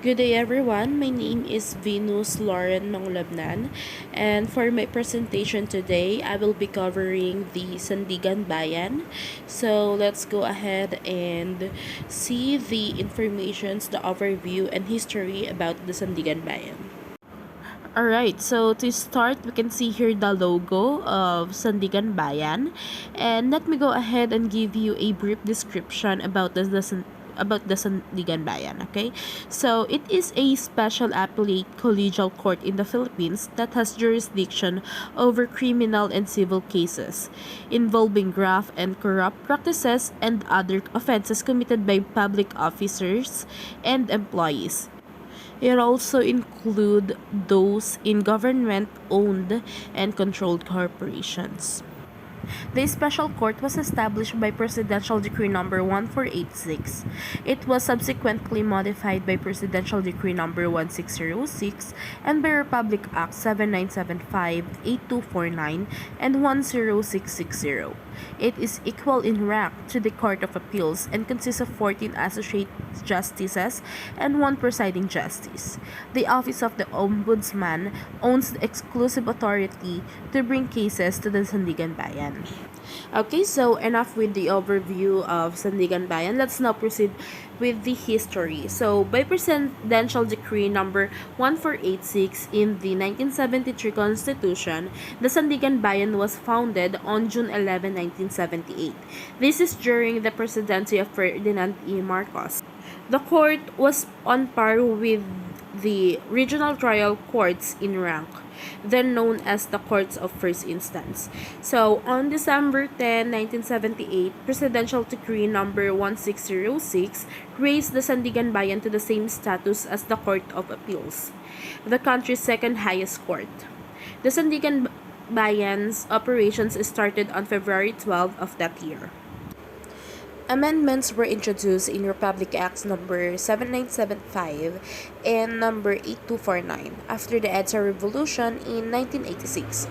Good day everyone, my name is Venus Lauren Mangulabnan, and for my presentation today, I will be covering the Sandiganbayan. So let's go ahead and see the informations, the overview and history about the Sandiganbayan. Alright, so to start, we can see here the logo of Sandiganbayan, and let me go ahead and give you a brief description about the Sandiganbayan, okay? So, it is a special appellate collegial court in the Philippines that has jurisdiction over criminal and civil cases involving graft and corrupt practices and other offenses committed by public officers and employees. It also include those in government-owned and controlled corporations. The special court was established by Presidential Decree Number 1486. It was subsequently modified by Presidential Decree Number 1606 and by Republic Act 7975, 8249, and 10660. It is equal in rank to the Court of Appeals and consists of 14 associate justices and one presiding justice. The Office of the Ombudsman owns the exclusive authority to bring cases to the Sandiganbayan. Okay, so enough with the overview of Sandiganbayan. Let's now proceed with the history. So, by Presidential Decree number 1486 in the 1973 Constitution, the Sandiganbayan was founded on June 11, 1978. This is during the presidency of Ferdinand E. Marcos. The court was on par with the regional trial courts in rank, then known as the courts of first instance. So, on December 10, 1978, Presidential Decree number 1606 raised the Sandiganbayan to the same status as the Court of Appeals, the country's second highest court. The Sandiganbayan's operations started on February 12 of that year. Amendments were introduced in Republic Acts number 7975 and number 8249 after the EDSA Revolution in 1986,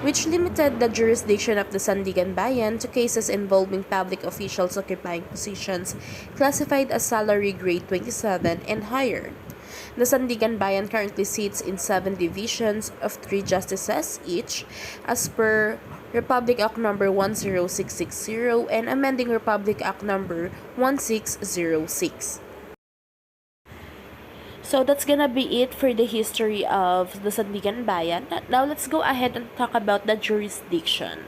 which limited the jurisdiction of the Sandiganbayan to cases involving public officials occupying positions classified as salary grade 27 and higher. The Sandiganbayan currently sits in 7 divisions of 3 justices each, as per Republic Act number 10660 and amending Republic Act number 1606. So that's gonna be it for the history of the Sandiganbayan. Now let's go ahead and talk about the jurisdiction.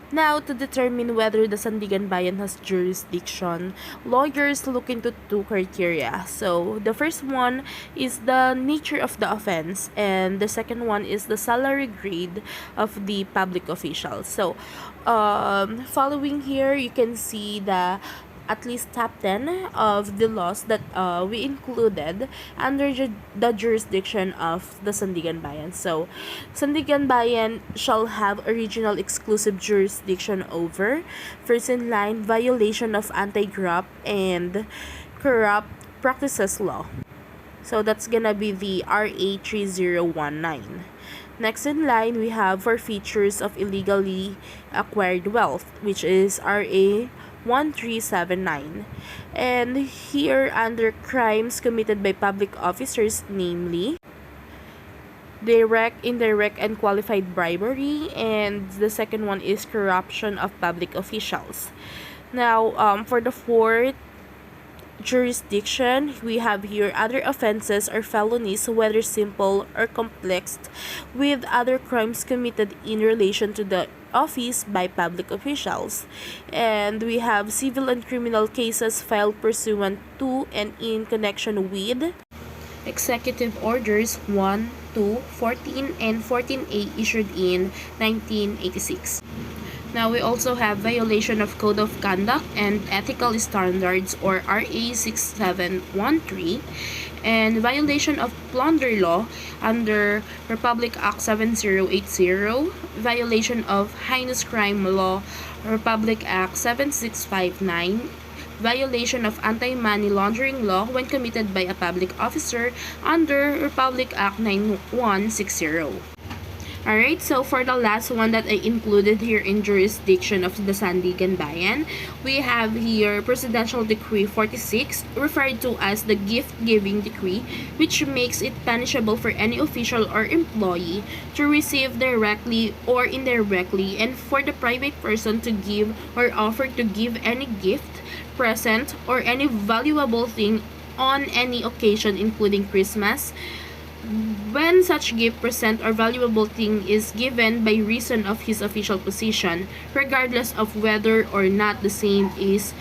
Now, to determine whether the Sandiganbayan has jurisdiction, lawyers look into 2 criteria. So, the first one is the nature of the offense, and the second one is the salary grade of the public officials. So, following here, you can see the at least top 10 of the laws that we included under the jurisdiction of the Sandiganbayan. So, Sandiganbayan shall have original exclusive jurisdiction over, first in line, violation of anti-graft and corrupt practices law. So, that's gonna be the RA 3019. Next in line, we have forfeitures of illegally acquired wealth, which is RA 1379. And here, under crimes committed by public officers, namely direct, indirect, and qualified bribery, and the second one is corruption of public officials. Now, for the fourth jurisdiction, we have here other offenses or felonies, whether simple or complex, with other crimes committed in relation to the office by public officials. And we have civil and criminal cases filed pursuant to and in connection with Executive Orders 1, 2, 14, and 14A issued in 1986. Now, we also have violation of Code of Conduct and Ethical Standards, or RA 6713, and violation of plunder law under Republic Act 7080, violation of heinous crime law, Republic Act 7659, violation of anti-money laundering law when committed by a public officer under Republic Act 9160. Alright, so for the last one that I included here in jurisdiction of the Sandiganbayan, we have here Presidential Decree 46, referred to as the gift-giving decree, which makes it punishable for any official or employee to receive directly or indirectly, and for the private person to give or offer to give any gift, present, or any valuable thing on any occasion, including Christmas, when such gift, present, or valuable thing is given by reason of his official position, regardless of whether or not the same is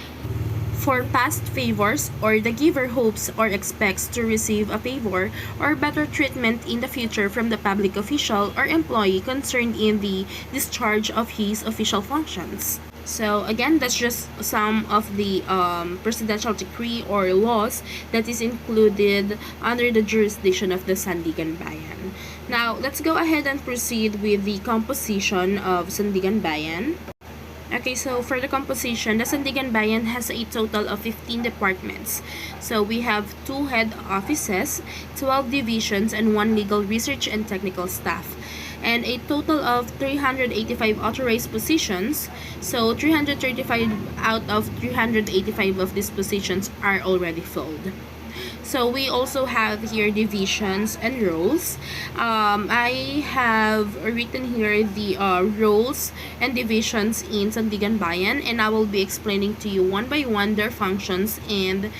for past favors, or the giver hopes or expects to receive a favor or better treatment in the future from the public official or employee concerned in the discharge of his official functions. So again, that's just some of the presidential decree or laws that is included under the jurisdiction of the Sandiganbayan. Now, let's go ahead and proceed with the composition of Sandiganbayan. Okay, so for the composition, the Sandiganbayan has a total of 15 departments. So we have 2 head offices, 12 divisions, and 1 legal research and technical staff, and a total of 385 authorized positions. So 335 out of 385 of these positions are already filled. So we also have here divisions and roles. I have written here the roles and divisions in Sandiganbayan, and I will be explaining to you one by one their functions and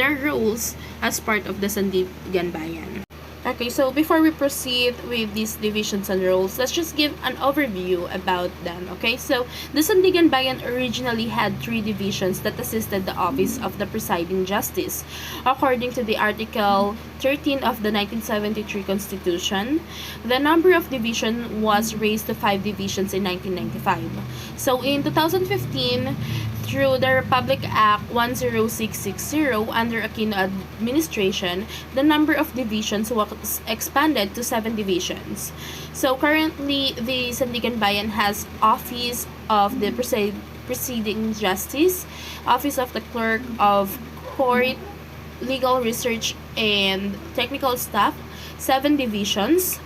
their roles as part of the Sandiganbayan. Okay, so before we proceed with these divisions and roles, let's just give an overview about them. Okay, so the Sandiganbayan originally had 3 divisions that assisted the office of the presiding justice. According to the Article 13 of the 1973 Constitution, the number of division was raised to 5 divisions in 1995. So in 2015, through the Republic Act 10660 under Aquino administration, the number of divisions was expanded to 7 divisions. So currently, the Sandiganbayan has Office of the Presiding Justice, Office of the Clerk of Court, Legal Research and Technical Staff, 7 divisions,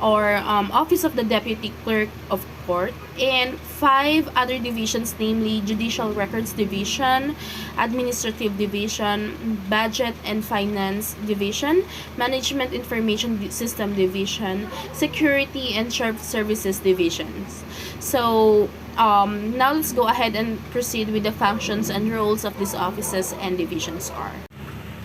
or Office of the Deputy Clerk of Court, and 5 other divisions, namely Judicial Records Division, Administrative Division, Budget and Finance Division, Management Information System Division, Security and Sheriff Services Divisions. So now let's go ahead and proceed with the functions and roles of these offices and divisions are.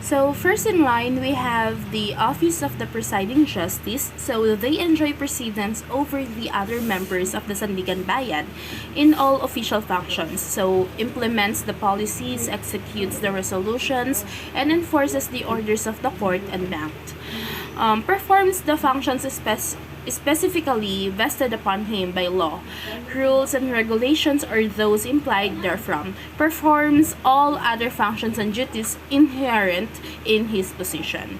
So first in line, we have the Office of the Presiding Justice. So they enjoy precedence over the other members of the Sandiganbayan in all official functions. So implements the policies, executes the resolutions, and enforces the orders of the court and bank. Performs the functions specifically vested upon him by law. Rules and regulations or those implied therefrom. Performs all other functions and duties inherent in his position.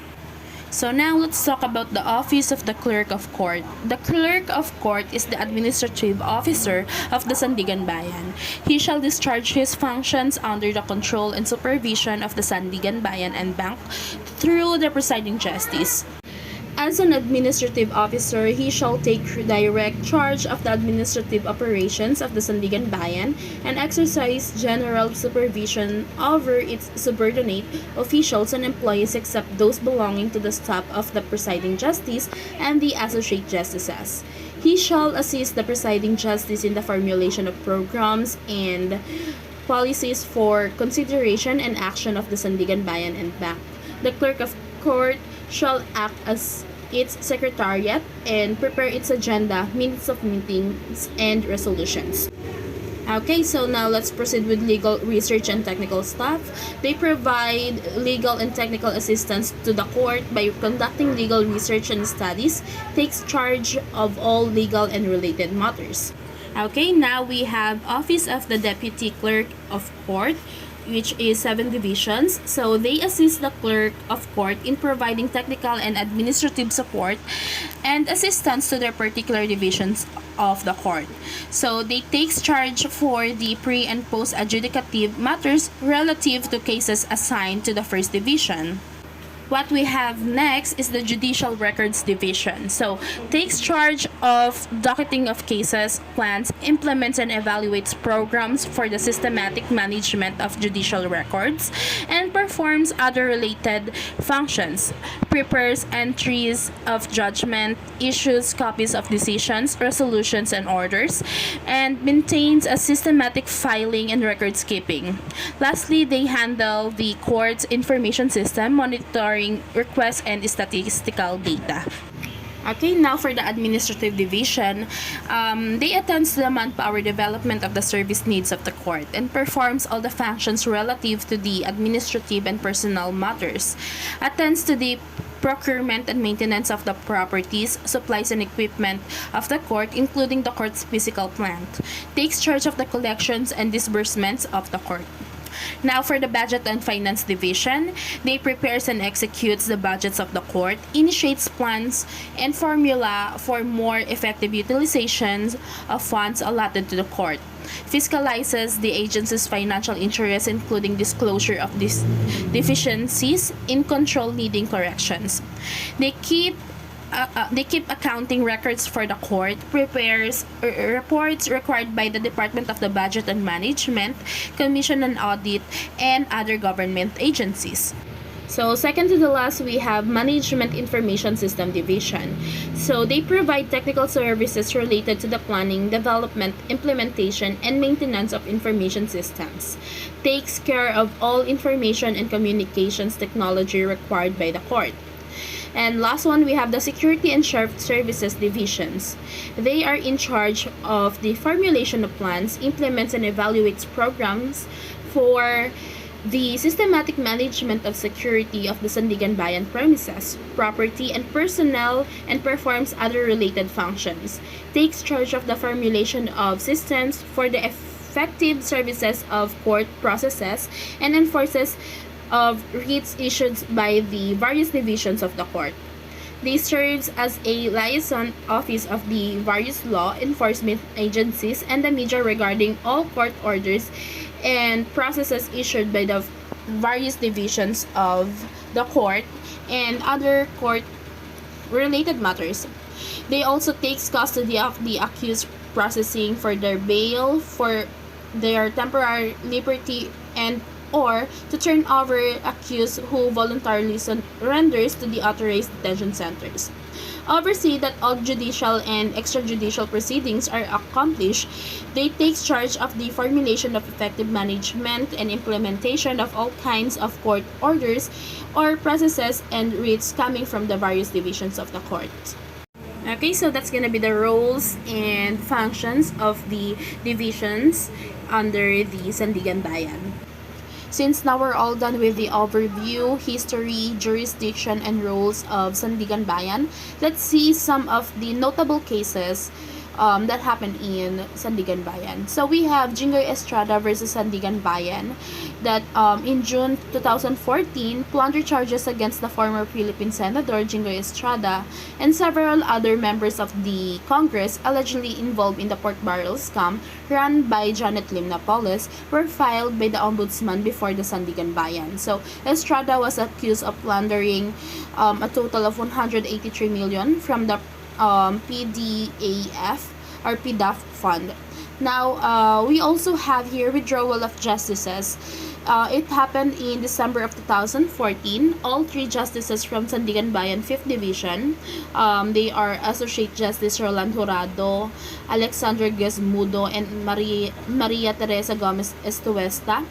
So now let's talk about the Office of the Clerk of Court. The Clerk of Court is the administrative officer of the Sandiganbayan. He shall discharge his functions under the control and supervision of the Sandiganbayan and Bank through the presiding justice. As an administrative officer, he shall take direct charge of the administrative operations of the Sandiganbayan and exercise general supervision over its subordinate officials and employees except those belonging to the staff of the presiding justice and the associate justices. He shall assist the presiding justice in the formulation of programs and policies for consideration and action of the Sandiganbayan and Bank. The Clerk of Court shall act as its secretariat and prepare its agenda, minutes of meetings, and resolutions. Okay, so now let's proceed with legal research and technical staff. They provide legal and technical assistance to the court by conducting legal research and studies, takes charge of all legal and related matters. Okay, now we have Office of the Deputy Clerk of Court, which is 7 divisions. So they assist the clerk of court in providing technical and administrative support and assistance to their particular divisions of the court. So they takes charge for the pre and post adjudicative matters relative to cases assigned to the first division. What we have next is the Judicial Records Division. So, takes charge of docketing of cases, plans, implements and evaluates programs for the systematic management of judicial records, and performs other related functions, prepares entries of judgment, issues copies of decisions, resolutions, and orders, and maintains a systematic filing and records keeping. Lastly, they handle the court's information system, monitoring requests and statistical data. Okay, now for the administrative division, they attends to the manpower development of the service needs of the court and performs all the functions relative to the administrative and personnel matters, attends to the procurement and maintenance of the properties, supplies, and equipment of the court, including the court's physical plant, takes charge of the collections and disbursements of the court. Now for the Budget and Finance Division, they prepares and executes the budgets of the court, initiates plans and formula for more effective utilizations of funds allotted to the court, fiscalizes the agency's financial interests, including disclosure of these deficiencies in control needing corrections. They keep accounting records for the court, prepares reports required by the Department of the Budget and Management, Commission on Audit, and other government agencies. So second to the last, we have Management Information System Division. So they provide technical services related to the planning, development, implementation, and maintenance of information systems. Takes care of all information and communications technology required by the court. And last one, we have the Security and Sheriff Services Divisions. They are in charge of the formulation of plans, implements and evaluates programs for the systematic management of security of the Sandiganbayan premises, property, and personnel, and performs other related functions. Takes charge of the formulation of systems for the effective services of court processes, and enforces of writs issued by the various divisions of the court. They serves as a liaison office of the various law enforcement agencies and the media regarding all court orders and processes issued by the various divisions of the court and other court related matters. They also takes custody of the accused, processing for their bail, for their temporary liberty, and or to turn over accused who voluntarily surrenders to the authorized detention centers. Oversee that all judicial and extrajudicial proceedings are accomplished. They take charge of the formulation of effective management and implementation of all kinds of court orders or processes and writs coming from the various divisions of the court. Okay, so that's gonna be the roles and functions of the divisions under the Sandiganbayan. Since now we're all done with the overview, history, jurisdiction, and roles of Sandiganbayan, let's see some of the notable cases that happened in Sandiganbayan. So we have Jingoy Estrada versus Sandiganbayan that in June 2014, plunder charges against the former Philippine Senator Jingoy Estrada and several other members of the Congress allegedly involved in the pork barrel scam run by Janet Lim Napoles were filed by the Ombudsman before the Sandiganbayan. So Estrada was accused of plundering a total of 183 million from the PDAF or PDAF fund. Now, we also have here withdrawal of justices. It happened in December of 2014. All three justices from Sandiganbayan 5th Division, they are Associate Justice Roland Jurado, Alexander Gizmudo, and Maria Teresa Gomez Estuesta,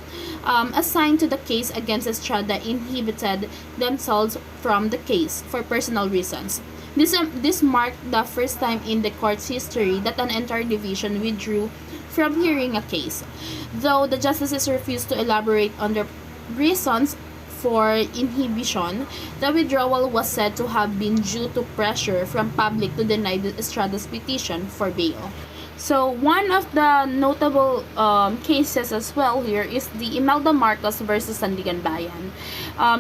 assigned to the case against Estrada, inhibited themselves from the case for personal reasons. This marked the first time in the court's history that an entire division withdrew from hearing a case. Though the justices refused to elaborate on their reasons for inhibition, the withdrawal was said to have been due to pressure from public to deny Estrada's petition for bail. So one of the notable cases as well here is the Imelda Marcos versus Sandiganbayan.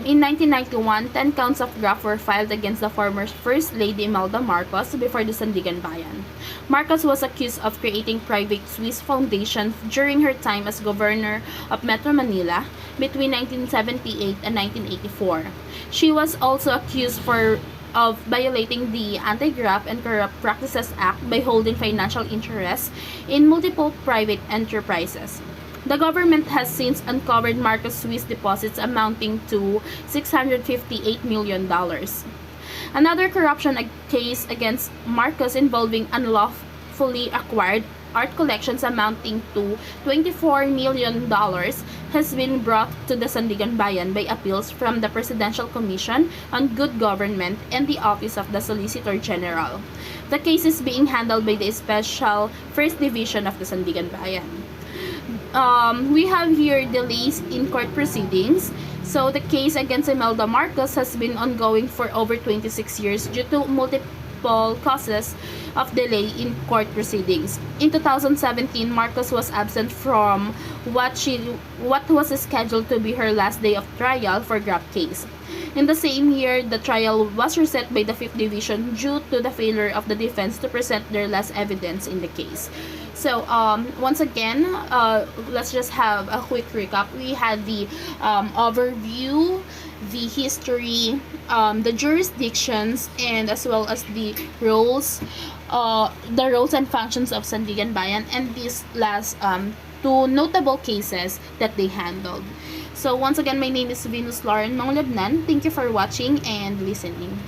In 1991, 10 counts of graft were filed against the former First Lady Imelda Marcos before the Sandiganbayan. Marcos was accused of creating private Swiss foundation during her time as governor of Metro Manila between 1978 and 1984. She was also accused of violating the Anti-Graft and Corrupt Practices Act by holding financial interests in multiple private enterprises. The government has since uncovered Marcos Swiss deposits amounting to $658 million. Another corruption case against Marcos involving unlawfully acquired art collections amounting to $24 million has been brought to the Sandiganbayan by appeals from the Presidential Commission on Good Government and the Office of the Solicitor General. The case is being handled by the Special First Division of the Sandiganbayan. We have here delays in court proceedings. So the case against Imelda Marcos has been ongoing for over 26 years due to multiple causes of delay in court proceedings. In 2017, Marcos was absent from what was scheduled to be her last day of trial for graft case. In the same year, the trial was reset by the 5th Division due to the failure of the defense to present their last evidence in the case. So, once again, let's just have a quick recap. We had the overview, the history, the jurisdictions, and as well as the roles and functions of Sandiganbayan, and these last two notable cases that they handled. So, once again, my name is Venus Lauren Mangulabnan. Thank you for watching and listening.